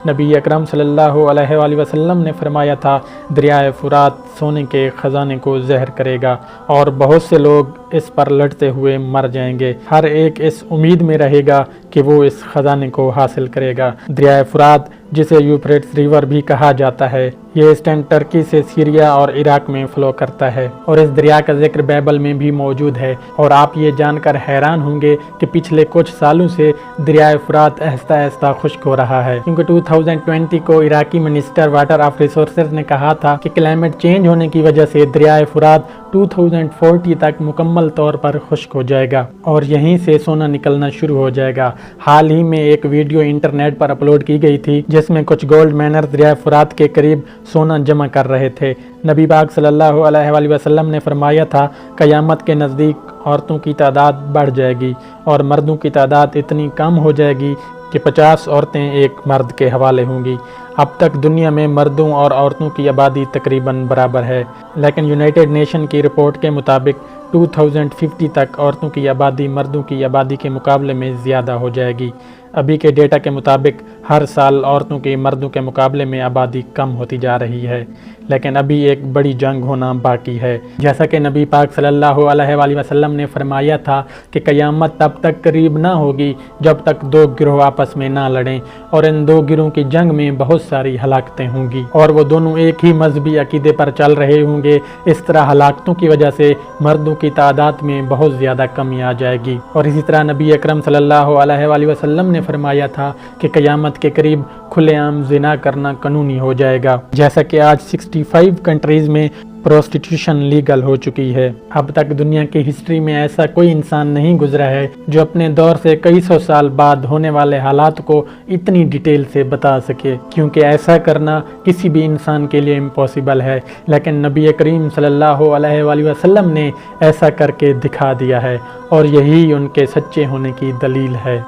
نبی اکرم صلی اللہ علیہ وآلہ وسلم نے فرمایا تھا، دریائے فرات سونے کے خزانے کو زہر کرے گا اور بہت سے لوگ اس پر لڑتے ہوئے مر جائیں گے۔ ہر ایک اس امید میں رہے گا کہ وہ اس خزانے کو حاصل کرے گا۔ دریائے فرات، جسے یوفریٹس ریور بھی کہا جاتا ہے، یہ ایسٹرن ترکی سے سیریا اور عراق میں فلو کرتا ہے اور اس دریا کا ذکر بائبل میں بھی موجود ہے۔ اور آپ یہ جان کر حیران ہوں گے کہ پچھلے کچھ سالوں سے دریائے فرات آہستہ آہستہ خشک ہو رہا ہے، کیونکہ 2020 کو عراقی منسٹر واٹر آف ریسورسز نے کہا تھا کہ کلائمیٹ چینج ہونے کی وجہ سے دریائے فرات 2040 تک مکمل طور پر خشک ہو جائے گا اور یہیں سے سونا نکلنا شروع ہو جائے گا۔ حال ہی میں ایک ویڈیو انٹرنیٹ پر اپلوڈ کی گئی تھی جس میں کچھ گولڈ مائنر دریائے فرات کے قریب سونا جمع کر رہے تھے۔ نبی پاک صلی اللہ علیہ وآلہ وسلم نے فرمایا تھا، قیامت کے نزدیک عورتوں کی تعداد بڑھ جائے گی اور مردوں کی تعداد اتنی کم ہو جائے گی کہ 50 عورتیں ایک مرد کے حوالے ہوں گی۔ اب تک دنیا میں مردوں اور عورتوں کی آبادی تقریباً برابر ہے، لیکن یونائٹڈ نیشن کی رپورٹ کے مطابق 2050 تک عورتوں کی آبادی مردوں کی آبادی کے مقابلے میں زیادہ ہو جائے گی۔ ابھی کے ڈیٹا کے مطابق ہر سال عورتوں کی مردوں کے مقابلے میں آبادی کم ہوتی جا رہی ہے، لیکن ابھی ایک بڑی جنگ ہونا باقی ہے۔ جیسا کہ نبی پاک صلی اللہ علیہ وآلہ وسلم نے فرمایا تھا کہ قیامت تب تک قریب نہ ہوگی جب تک دو گروہ آپس میں نہ لڑیں، اور ان دو گروہوں کی جنگ میں بہت ساری ہلاکتیں ہوں گی اور وہ دونوں ایک ہی مذہبی عقیدے پر چل رہے ہوں گے۔ اس طرح ہلاکتوں کی وجہ سے مردوں کی تعداد میں بہت زیادہ کمی آ جائے گی، اور اسی طرح نبی اکرم صلی اللہ علیہ وآلہ وسلم نے فرمایا تھا کہ قیامت کے قریب کھلے عام زنا کرنا قانونی ہو جائے گا، جیسا کہ آج 65 کنٹریز میں پروسٹیٹیوشن لیگل ہو چکی ہے۔ اب تک دنیا کی ہسٹری میں ایسا کوئی انسان نہیں گزرا ہے جو اپنے دور سے کئی سو سال بعد ہونے والے حالات کو اتنی ڈیٹیل سے بتا سکے، کیونکہ ایسا کرنا کسی بھی انسان کے لیے امپاسبل ہے، لیکن نبی کریم صلی اللہ علیہ وآلہ وسلم نے ایسا کر کے دکھا دیا ہے، اور یہی ان کے سچے ہونے کی دلیل ہے۔